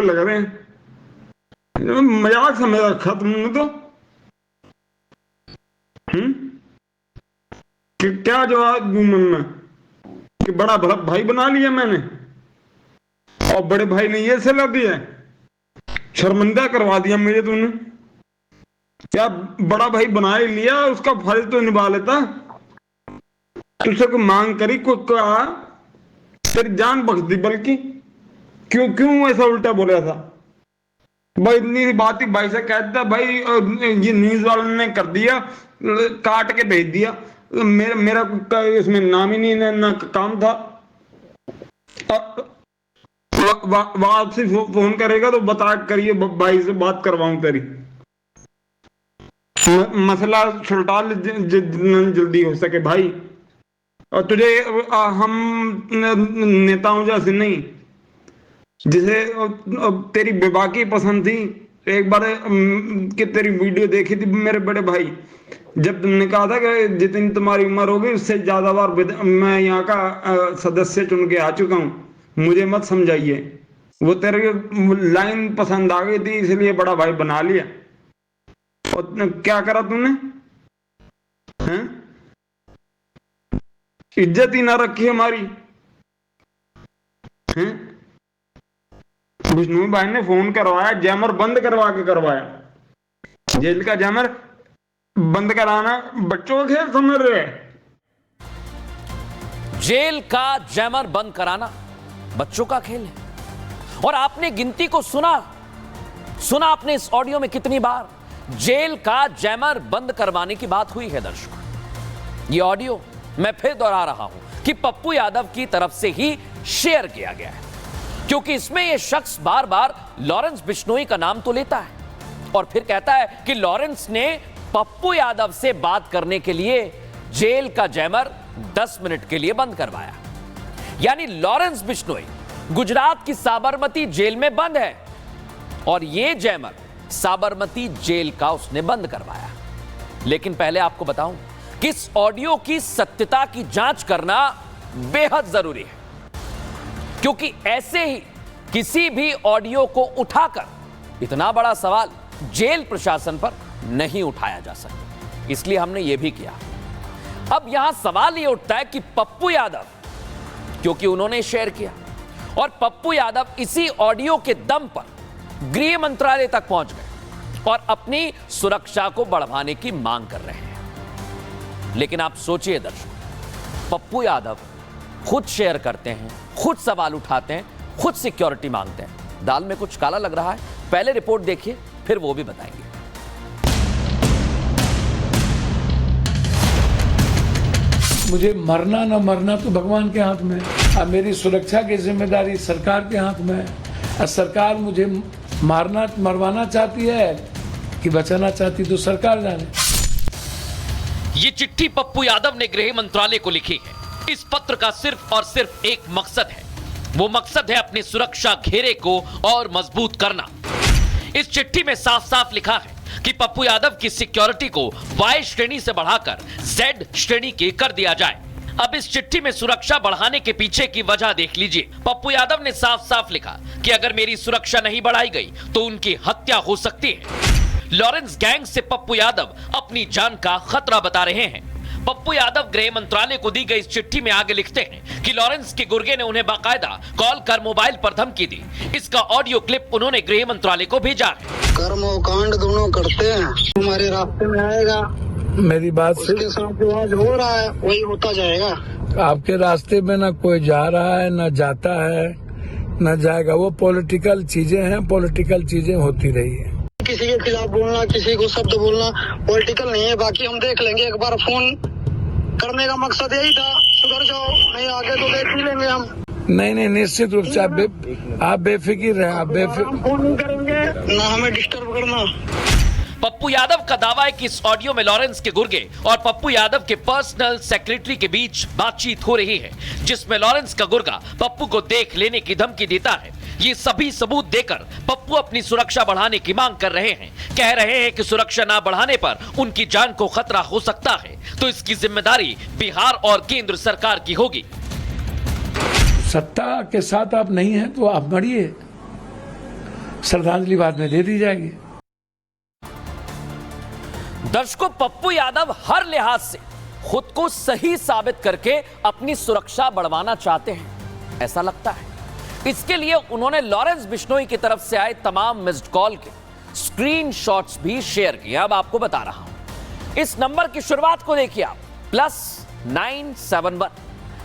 लग रहे हैं, मजाक से मेरा खत्म नहीं तो। कि क्या जवाब दूं मैं कि बड़ा भाई बना लिया मैंने और बड़े भाई ने ये सलाह दी है, शर्मिंदा करवा दिया मुझे तूने। क्या बड़ा भाई बना ही लिया, उसका फर्ज तो निभा लेता। तुझसे कोई मांग करी, कोई कहा, तेरी जान बख्श दी, बल्कि क्यों क्यों ऐसा उल्टा बोला था भाई? इतनी सी बात ही भाई से कहता भाई, ये न्यूज वालों ने कर दिया, काट के भेज दिया, मेरा मेरा इसमें नाम ही नहीं ना काम था। वापसी फोन करेगा तो बता करिए भाई से बात करवाऊं तेरी, मसला सुलटा जितना जल्दी हो सके भाई। और तुझे हम नेताओं जैसे नहीं, जिसे तेरी बेबाकी पसंद थी। एक बार कि तेरी वीडियो देखी थी मेरे बड़े भाई, जब तुमने कहा था कि जितनी तुम्हारी उम्र होगी उससे ज्यादा बार मैं यहाँ का सदस्य चुन के आ चुका हूँ, मुझे मत समझाइए। वो तेरे लाइन पसंद आ गई थी इसलिए बड़ा भाई बना लिया। और क्या करा तूने? हैं? इज्जत ही ना रखी हमारी। हैं? विष्णु भाई ने फोन करवाया, जैमर बंद करवा के करवाया। जेल का जैमर बंद कराना बच्चों का खेल समझ रहे? जेल का जैमर बंद कराना बच्चों का खेल है। और आपने गिनती को सुना आपने इस ऑडियो में कितनी बार जेल का जैमर बंद करवाने की बात हुई है? दर्शकों, यह ऑडियो मैं फिर दोहरा रहा हूं कि पप्पू यादव की तरफ से ही शेयर किया गया है, क्योंकि इसमें यह शख्स बार बार लॉरेंस बिश्नोई का नाम तो लेता है और फिर कहता है कि लॉरेंस ने पप्पू यादव से बात करने के लिए जेल का जैमर 10 मिनट के लिए बंद करवाया। यानी लॉरेंस बिश्नोई गुजरात की साबरमती जेल में बंद है और यह जैमर साबरमती जेल का उसने बंद करवाया। लेकिन पहले आपको बताऊं कि इस ऑडियो की सत्यता की जांच करना बेहद जरूरी है, क्योंकि ऐसे ही किसी भी ऑडियो को उठाकर इतना बड़ा सवाल जेल प्रशासन पर नहीं उठाया जा सकता। इसलिए हमने यह भी किया। अब यहां सवाल यह उठता है कि पप्पू यादव, क्योंकि उन्होंने शेयर किया और पप्पू यादव इसी ऑडियो के दम पर गृह मंत्रालय तक पहुंच गए और अपनी सुरक्षा को बढ़ाने की मांग कर रहे हैं। लेकिन आप सोचिए दर्शक, पप्पू यादव खुद शेयर करते हैं, खुद सवाल उठाते हैं, खुद सिक्योरिटी मांगते हैं। दाल में कुछ काला लग रहा है। पहले रिपोर्ट देखिए, फिर वो भी बताएंगे। मुझे मरना ना मरना तो भगवान के हाथ में है। अब मेरी सुरक्षा की जिम्मेदारी सरकार के हाथ में है। और सरकार मुझे मरवाना चाहती है कि बचाना चाहती, तो सरकार जाने। ये चिट्ठी पप्पू यादव ने गृह मंत्रालय को लिखी है। इस पत्र का सिर्फ और सिर्फ एक मकसद है। वो मकसद है अपनी सुरक्षा घेरे को और मजबूत करना। इस चिट्ठी में साफ साफ लिखा है कि पप्पू यादव की सिक्योरिटी को Y श्रेणी से बढ़ाकर Z श्रेणी की कर दिया जाए। अब इस चिट्ठी में सुरक्षा बढ़ाने के पीछे की वजह देख लीजिए। पप्पू यादव ने साफ साफ लिखा कि अगर मेरी सुरक्षा नहीं बढ़ाई गई तो उनकी हत्या हो सकती है। लॉरेंस गैंग से पप्पू यादव अपनी जान का खतरा बता रहे हैं। पप्पू यादव गृह मंत्रालय को दी गई इस चिट्ठी में आगे लिखते हैं कि लॉरेंस के गुर्गे ने उन्हें बाकायदा कॉल कर मोबाइल पर धमकी दी। इसका ऑडियो क्लिप उन्होंने गृह मंत्रालय को भेजा है। कर्म और कांड दोनों करते हैं, तुम्हारे रास्ते में आएगा। मेरी बात से उसके साथ जो आज हो रहा है वही होता जाएगा। आपके रास्ते में ना कोई जा रहा है, ना जाता है, ना जाएगा। वो पॉलिटिकल चीजें हैं, पॉलिटिकल चीजें होती रही है। किसी के खिलाफ बोलना, किसी को शब्द बोलना पॉलिटिकल नहीं है। बाकी हम देख लेंगे। एक बार फोन करने का मकसद यही था, सुधर जाओ, नहीं आगे तो देख ही लेंगे हम। नहीं, निश्चित रूप से आप बेफिक्र रहे। आप हम फोन नहीं करेंगे, ना हमें डिस्टर्ब करना। पप्पू यादव का दावा है कि इस ऑडियो में लॉरेंस के गुर्गे और पप्पू यादव के पर्सनल सेक्रेटरी के बीच बातचीत हो रही है, जिसमें लॉरेंस का गुर्गा पप्पू को देख लेने की धमकी देता है। ये सभी सबूत देकर पप्पू अपनी सुरक्षा बढ़ाने की मांग कर रहे हैं। कह रहे हैं कि सुरक्षा ना बढ़ाने पर उनकी जान को खतरा हो सकता है, तो इसकी जिम्मेदारी बिहार और केंद्र सरकार की होगी। सत्ता के साथ आप नहीं हैं तो आप मरिए। श्रद्धांजलि बाद में दे दी जाएगी। दर्शकों, पप्पू यादव हर लिहाज से खुद को सही साबित करके अपनी सुरक्षा बढ़वाना चाहते हैं, ऐसा लगता है। इसके लिए उन्होंने लॉरेंस बिश्नोई की तरफ से आए तमाम मिस्ड कॉल के स्क्रीनशॉट्स भी शेयर किए। अब आपको बता रहा हूं, इस नंबर की शुरुआत को देखिए आप, +971,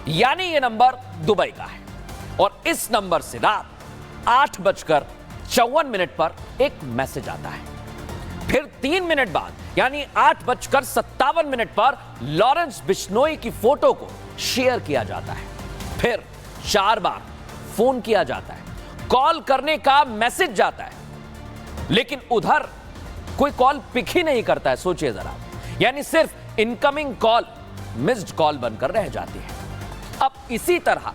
यानी यह नंबर दुबई का है और इस नंबर से रात 8:54 पर एक मैसेज आता है। फिर 3 मिनट बाद यानी 8:57 पर लॉरेंस बिश्नोई की फोटो को शेयर किया जाता है। फिर 4 बार फोन किया जाता है, कॉल करने का मैसेज जाता है, लेकिन उधर कोई कॉल पिक ही नहीं करता है। सोचिए जरा, यानी सिर्फ इनकमिंग कॉल मिस्ड कॉल बनकर रह जाती है। अब इसी तरह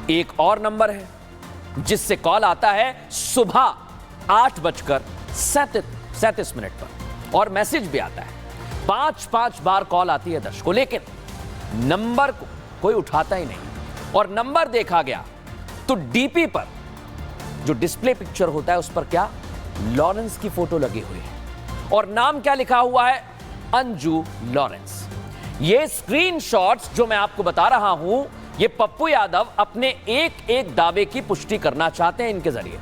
एक और नंबर है जिससे कॉल आता है सुबह 8:37 पर और मैसेज भी आता है। 5 बार कॉल आती है दर्शकों, लेकिन नंबर को कोई उठाता ही नहीं। और नंबर देखा गया तो डीपी पर जो डिस्प्ले पिक्चर होता है उस पर क्या, लॉरेंस की फोटो लगी हुई है और नाम क्या लिखा हुआ है, अंजू लॉरेंस। ये स्क्रीनशॉट्स जो मैं आपको बता रहा हूं, ये पप्पू यादव अपने एक दावे की पुष्टि करना चाहते हैं इनके जरिए।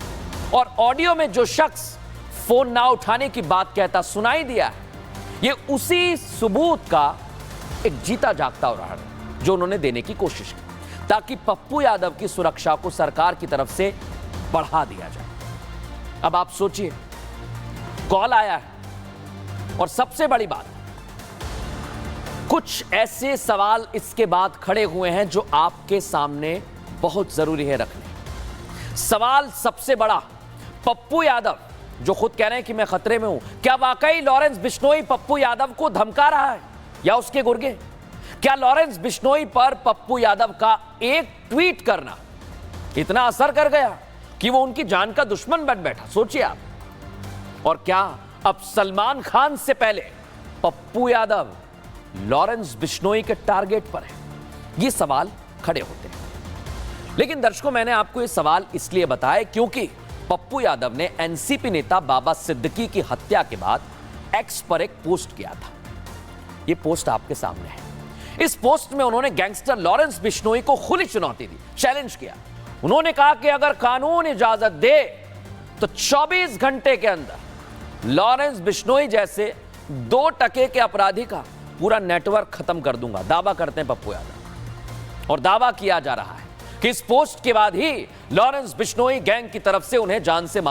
और ऑडियो में जो शख्स फोन ना उठाने की बात कहता सुनाई दिया है, ये उसी सबूत का एक जीता जागता उदाहरण है जो उन्होंने देने की कोशिश की ताकि पप्पू यादव की सुरक्षा को सरकार की तरफ से बढ़ा दिया जाए। अब आप सोचिए, कॉल आया है और सबसे बड़ी बात, कुछ ऐसे सवाल इसके बाद खड़े हुए हैं जो आपके सामने बहुत जरूरी है रखने। सवाल सबसे बड़ा, पप्पू यादव जो खुद कह रहे हैं कि मैं खतरे में हूं, क्या वाकई लॉरेंस बिश्नोई पप्पू यादव को धमका रहा है या उसके गुर्गे? क्या लॉरेंस बिश्नोई पर पप्पू यादव का एक ट्वीट करना इतना असर कर गया कि वो उनकी जान का दुश्मन बन बैठा? सोचिए आप। और क्या अब सलमान खान से पहले पप्पू यादव लॉरेंस बिश्नोई के टारगेट पर है? ये सवाल खड़े होते हैं। लेकिन दर्शकों, मैंने आपको ये सवाल इसलिए बताया क्योंकि पप्पू यादव ने एनसीपी नेता बाबा सिद्दीकी की हत्या के बाद एक्स पर एक पोस्ट किया था। ये पोस्ट आपके सामने है। इस पोस्ट में उन्होंने गैंगस्टर लॉरेंस बिश्नोई को खुली चुनौती दी, चैलेंज किया। उन्होंने कहा कि अगर कानून इजाजत दे तो 24 घंटे के अंदर लॉरेंस बिश्नोई जैसे 2% के अपराधी का पूरा नेटवर्क खत्म कर दूंगा। दावा करते हैं पप्पू यादव और दावा किया जा रहा है कि इस पोस्ट के बाद ही लॉरेंस बिश्नोई गैंग की तरफ से उन्हें जान से मारना